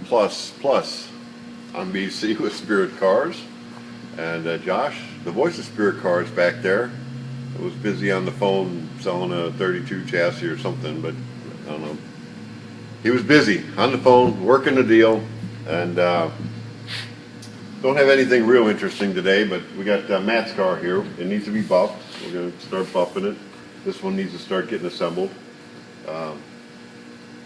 Plus on BC with Spirit Cars. And Josh, the voice of Spirit Cars back there, was busy on the phone selling a 32 chassis or something, but I don't know. He was busy on the phone working the deal, and don't have anything real interesting today, but we got Matt's car here. It needs to be buffed. We're going to start buffing it. This one needs to start getting assembled.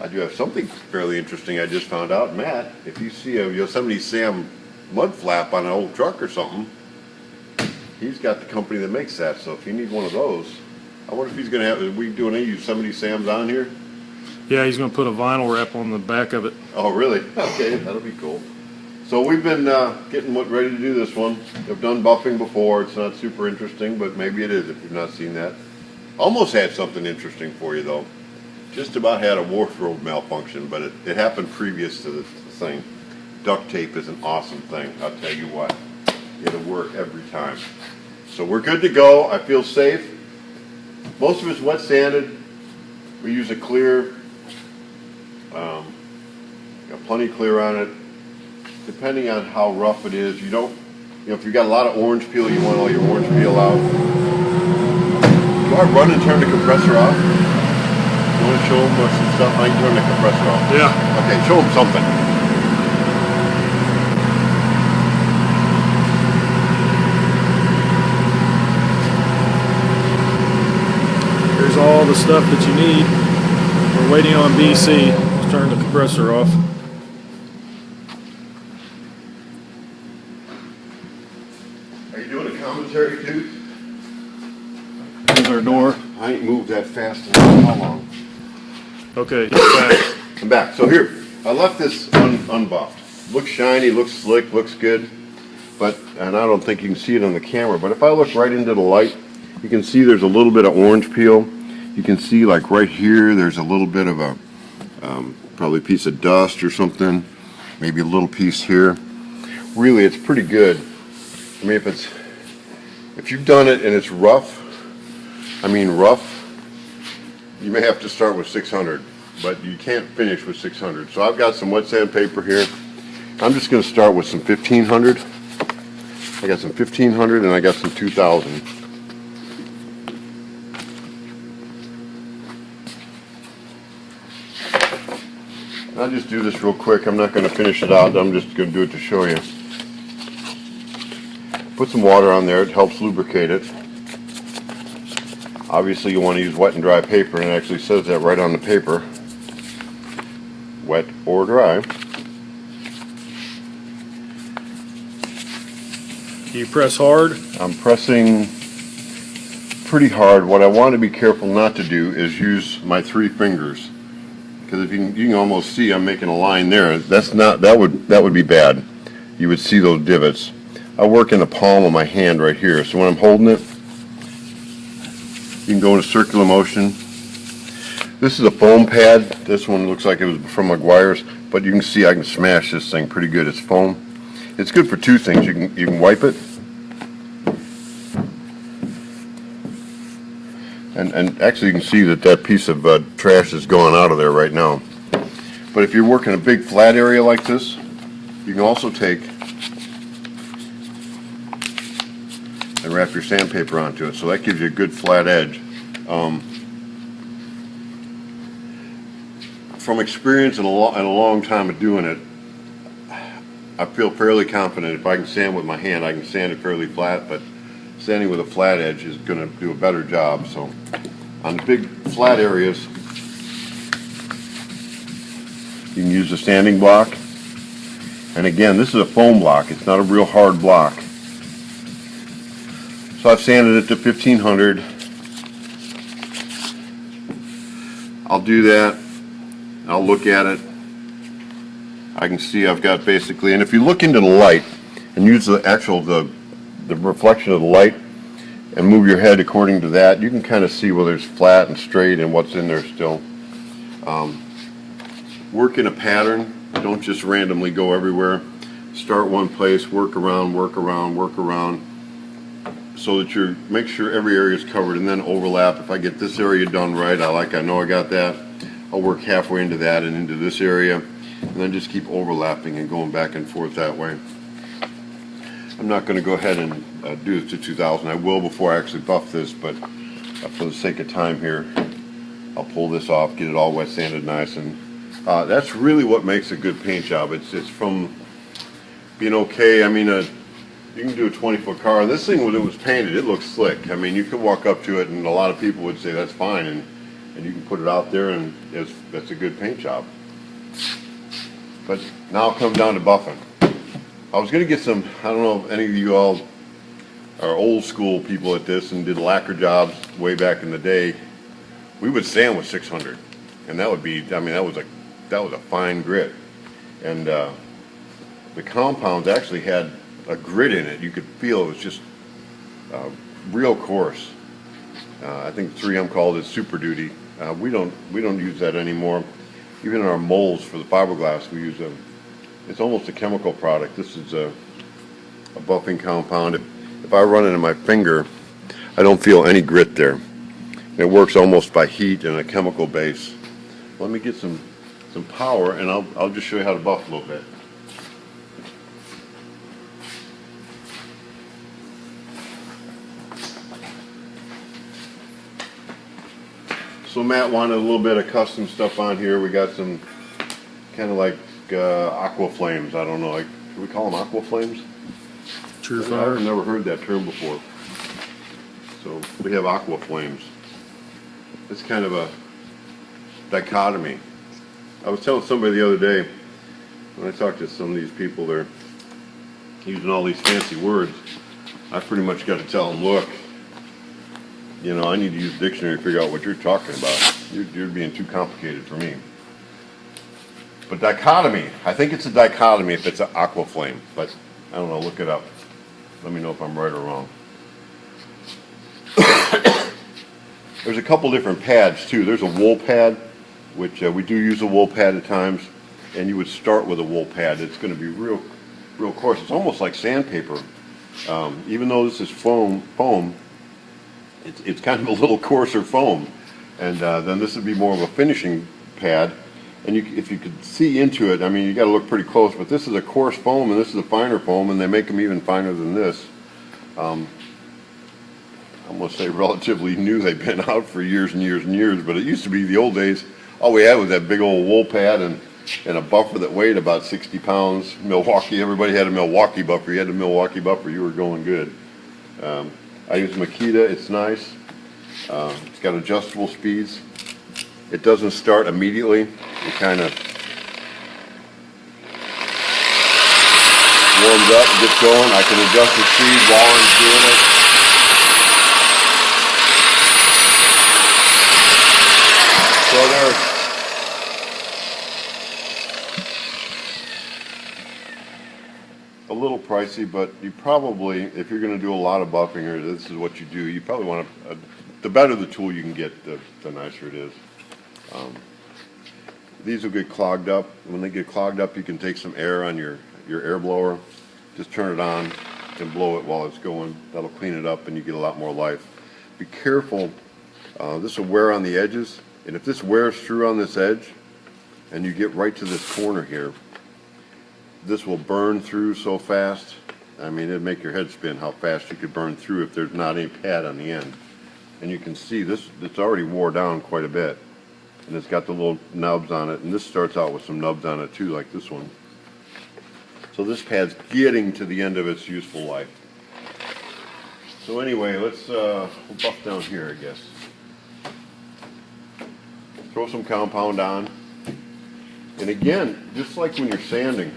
I do have something fairly interesting I just found out. Matt, if you see a Yosemite Sam mud flap on an old truck or something, he's got the company that makes that. So if you need one of those, I wonder if he's going to have, are we doing any Yosemite Sams on here? Yeah, he's going to put a vinyl wrap on the back of it. Oh, really? Okay, that'll be cool. So we've been getting ready to do this one. I've done buffing before. It's not super interesting, but maybe it is if you've not seen that. Almost had something interesting for you, though. Just about had a wardrobe malfunction, but it happened previous to this thing. Duct tape is an awesome thing, I'll tell you what. It'll work every time. So we're good to go. I feel safe. Most of it's wet sanded. We use a clear. Got plenty clear on it. Depending on how rough it is, you don't, if you've got a lot of orange peel, you want all your orange peel out. Do I run and turn the compressor off? You want to show them some stuff? I can turn the compressor off. Yeah. Okay, show them something. Here's all the stuff that you need. We're waiting on BC. Let's turn the compressor off. Are you doing a commentary, dude? Here's our door. I ain't moved that fast in how long? Okay, back. I'm back. So here, I left this unbuffed. Looks shiny, looks slick, looks good, and I don't think you can see it on the camera, but if I look right into the light, you can see there's a little bit of orange peel. You can see like right here, there's a little bit of a, probably a piece of dust or something, maybe a little piece here. Really, it's pretty good. I mean, if you've done it and it's rough, you may have to start with 600, but you can't finish with 600. So I've got some wet sandpaper here. I'm just going to start with some 1500. I got some 1500 and I got some 2000. I'll just do this real quick. I'm not going to finish it out. I'm just going to do it to show you. Put some water on there. It helps lubricate it. Obviously, you want to use wet and dry paper, and it actually says that right on the paper. Wet or dry. You press hard? I'm pressing pretty hard. What I want to be careful not to do is use my 3 fingers. Because if you can almost see I'm making a line there. That would be bad. You would see those divots. I work in the palm of my hand right here. So when I'm holding it, you can go into circular motion. This is a foam pad. This one looks like it was from Meguiar's, but you can see I can smash this thing pretty good. It's foam. It's good for 2 things. You can wipe it, and actually you can see that piece of trash is going out of there right now. But if you're working a big flat area like this, you can also take and wrap your sandpaper onto it, so that gives you a good flat edge. From experience and a long time of doing it, I feel fairly confident if I can sand with my hand, I can sand it fairly flat, but sanding with a flat edge is going to do a better job. So on the big flat areas, you can use a sanding block. And again, this is a foam block. It's not a real hard block. So I've sanded it to 1500. I'll do that. I'll look at it. I can see I've got basically, and if you look into the light and use the reflection of the light and move your head according to that, you can kind of see whether it's flat and straight and what's in there still. Work in a pattern. Don't just randomly go everywhere. Start one place, work around, work around, work around, so that you make sure every area is covered, and then overlap. If I get this area done right, I know I got that, I'll work halfway into that and into this area. and then just keep overlapping and going back and forth that way. I'm not going to go ahead and do this to 2000. I will before I actually buff this, but for the sake of time here, I'll pull this off, get it all wet sanded nice, and that's really what makes a good paint job. It's from being okay. I mean, you can do a 20-foot car. This thing, when it was painted, it looks slick. I mean, you could walk up to it, and a lot of people would say that's fine, and you can put it out there, and that's a good paint job. But now I'll come down to buffing. I was going to get some, I don't know if any of you all are old school people at this and did lacquer jobs way back in the day. We would sand with 600, and that would be, I mean, that was a fine grit. And the compounds actually had a grit in it. You could feel it was just real coarse. I think 3M called it Super Duty. We don't use that anymore. Even in our molds for the fiberglass, we use it's almost a chemical product. This is a buffing compound. If I run it in my finger, I don't feel any grit there. It works almost by heat and a chemical base. Let me get some power, and I'll just show you how to buff a little bit. So Matt wanted a little bit of custom stuff on here. We got some kind of like aqua flames. I don't know, like, should we call them aqua flames? Surefire. I've never heard that term before. So we have aqua flames. It's kind of a dichotomy. I was telling somebody the other day, when I talked to some of these people, they're using all these fancy words. I pretty much got to tell them, look, you know, I need to use a dictionary to figure out what you're talking about. You're being too complicated for me. But dichotomy, I think it's a dichotomy if it's an aqua flame, but I don't know, look it up. Let me know if I'm right or wrong. There's a couple different pads too. There's a wool pad, which we do use a wool pad at times, and you would start with a wool pad. It's going to be real coarse. It's almost like sandpaper. Even though this is foam, it's kind of a little coarser foam. And then this would be more of a finishing pad. And if you could see into it, I mean, you got to look pretty close, but this is a coarse foam and this is a finer foam, and they make them even finer than this. I'm going to say relatively new. They've been out for years and years and years, but it used to be the old days, all we had was that big old wool pad and a buffer that weighed about 60 pounds. Milwaukee, everybody had a Milwaukee buffer. You had a Milwaukee buffer, you were going good. I use Makita, it's nice. It's got adjustable speeds. It doesn't start immediately. It kind of warms up, gets going. I can adjust the speed while I'm doing it. So they're a little pricey, but you probably, if you're going to do a lot of buffing, or this is what you do, you probably want to, the better the tool you can get, the nicer it is. These will get clogged up. When they get clogged up, you can take some air on your air blower, just turn it on and blow it while it's going. That'll clean it up and you get a lot more life. Be careful, this will wear on the edges, and if this wears through on this edge and you get right to this corner here, this will burn through so fast. I mean, it'd make your head spin how fast you could burn through if there's not any pad on the end. And you can see this, it's already wore down quite a bit. And it's got the little nubs on it, and this starts out with some nubs on it too, like this one. So this pad's getting to the end of its useful life. So anyway, let's we'll buff down here, I guess. Throw some compound on. And again, just like when you're sanding,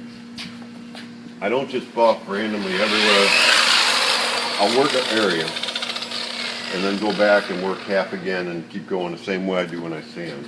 I don't just buff randomly everywhere. I'll work an area and then go back and work half again and keep going the same way I do when I sand.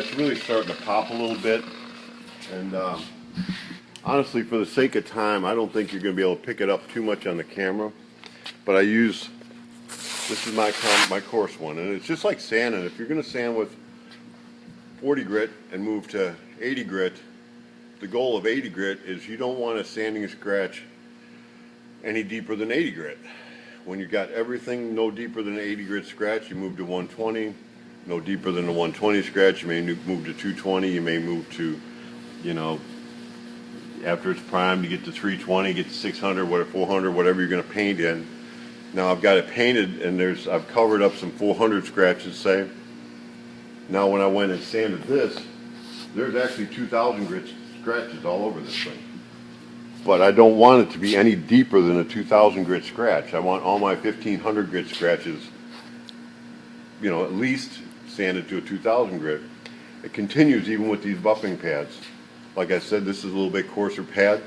it's really starting to pop a little bit. And honestly, for the sake of time, I don't think you're going to be able to pick it up too much on the camera. But this is my coarse one, and it's just like sanding. If you're going to sand with 40 grit and move to 80 grit, the goal of 80 grit is you don't want a sanding scratch any deeper than 80 grit. When you got everything no deeper than an 80 grit scratch, you move to 120. No deeper than a 120 scratch, you may move to 220. You may move to, you know, after it's primed, you get to 320, get to 600, whatever, 400, whatever you're going to paint in. Now I've got it painted, and I've covered up some 400 scratches, say. Now when I went and sanded this, there's actually 2,000 grit scratches all over this thing. But I don't want it to be any deeper than a 2,000 grit scratch. I want all my 1,500 grit scratches, you know, at least sanded to a 2,000 grit. It continues even with these buffing pads. Like I said, this is a little bit coarser pad.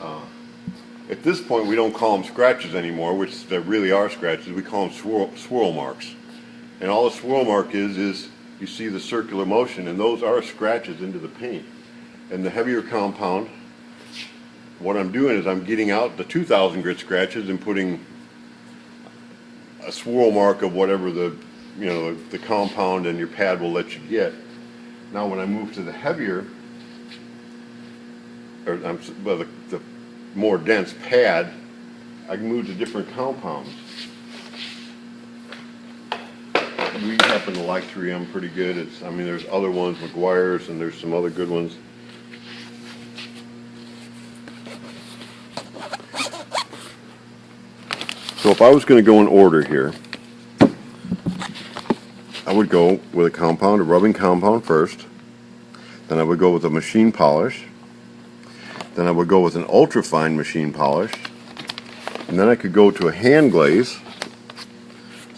At this point, we don't call them scratches anymore, which they really are scratches. We call them swirl marks. And all a swirl mark is you see the circular motion, and those are scratches into the paint. And the heavier compound, what I'm doing is I'm getting out the 2,000 grit scratches and putting a swirl mark of whatever the compound and your pad will let you get. Now when I move to the heavier, the more dense pad, I can move to different compounds. We happen to like 3M pretty good. There's other ones, McGuire's, and there's some other good ones. So if I was going to go in order here, I would go with a rubbing compound first. Then I would go with a machine polish. Then I would go with an ultra-fine machine polish. And then I could go to a hand glaze.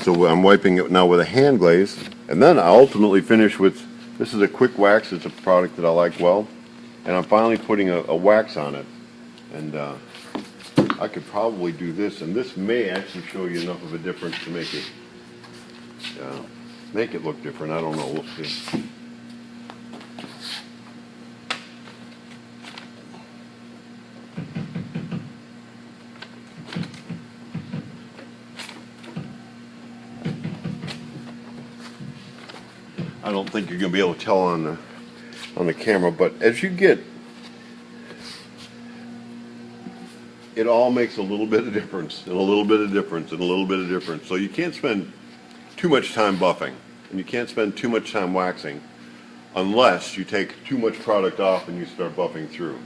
So I'm wiping it now with a hand glaze. And then I ultimately finish with, this is a quick wax. It's a product that I like well. And I'm finally putting a wax on it. And I could probably do this, and this may actually show you enough of a difference to make it look different. I don't know. We'll see. I don't think you're going to be able to tell on the camera, but as you get, it all makes a little bit of difference, and a little bit of difference, and a little bit of difference. So you can't spend too much time buffing, and you can't spend too much time waxing unless you take too much product off and you start buffing through.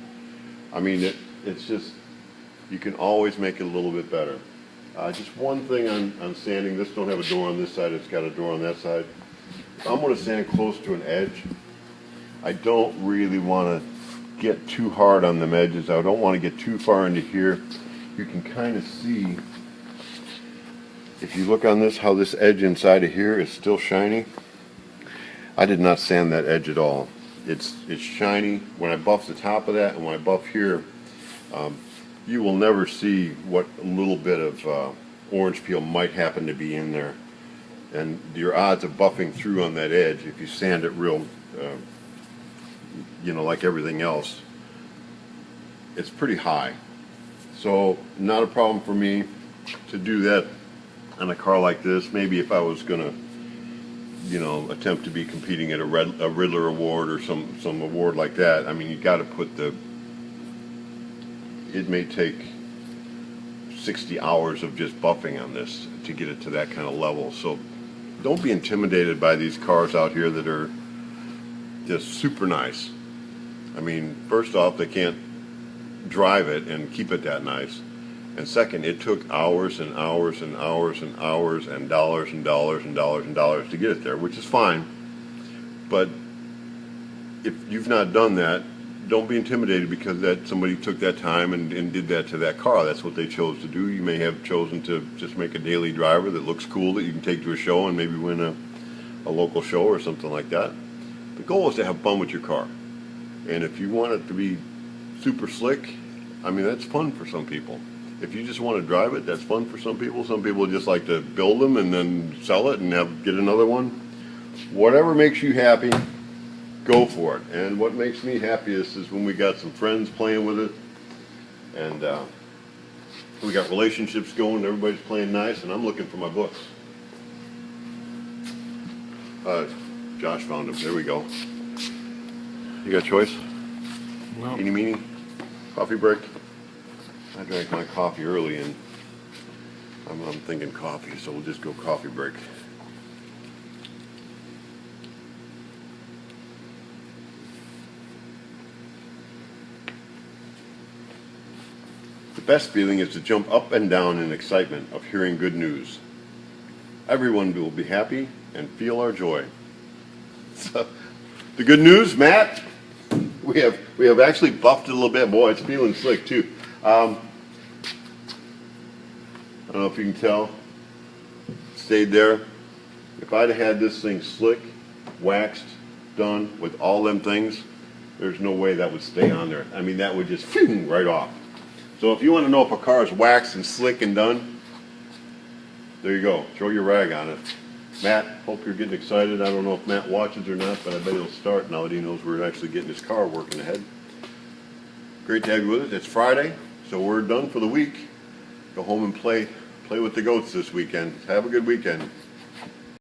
I mean, it's just, you can always make it a little bit better. Just one thing on sanding, this don't have a door on this side, it's got a door on that side. If I'm going to sand close to an edge, I don't really want to get too hard on them edges. I don't want to get too far into here. You can kind of see, if you look on this, how this edge inside of here is still shiny. I did not sand that edge at all. It's shiny. When I buff the top of that and when I buff here, you will never see what a little bit of orange peel might happen to be in there. And your odds of buffing through on that edge, if you sand it real, like everything else, it's pretty high. So not a problem for me to do that on a car like this. Maybe if I was going to, attempt to be competing at a Riddler Award or some award like that, I mean, you got to put it may take 60 hours of just buffing on this to get it to that kind of level. So don't be intimidated by these cars out here that are just super nice. I mean, first off, they can't drive it and keep it that nice. And second, it took hours and hours and hours and hours and dollars and dollars and dollars and dollars to get it there, which is fine. But if you've not done that, don't be intimidated because somebody took that time and did that to that car. That's what they chose to do. You may have chosen to just make a daily driver that looks cool that you can take to a show and maybe win a local show or something like that. The goal is to have fun with your car. And if you want it to be super slick, I mean, that's fun for some people. If you just want to drive it, that's fun for some people. Some people just like to build them and then sell it and get another one. whatever makes you happy, go for it. And what makes me happiest is when we got some friends playing with it, and we got relationships going, everybody's playing nice, and I'm looking for my books. Josh found them. There we go. You got a choice? Well, Eeny meeny? Coffee break? I drank my coffee early, and I'm thinking coffee, so we'll just go coffee break. The best feeling is to jump up and down in excitement of hearing good news. Everyone will be happy and feel our joy. So, the good news, Matt, we have actually buffed it a little bit. Boy, it's feeling slick too. I don't know if you can tell. Stayed there. If I'd have had this thing slick, waxed, done with all them things, there's no way that would stay on there. I mean, that would just right off. So if you want to know if a car is waxed and slick and done, there you go. Throw your rag on it. Matt, hope you're getting excited. I don't know if Matt watches or not, but I bet he'll start now that he knows we're actually getting his car working ahead. Great to have you with us. It's Friday, so we're done for the week. Go home and play with the goats this weekend. Have a good weekend.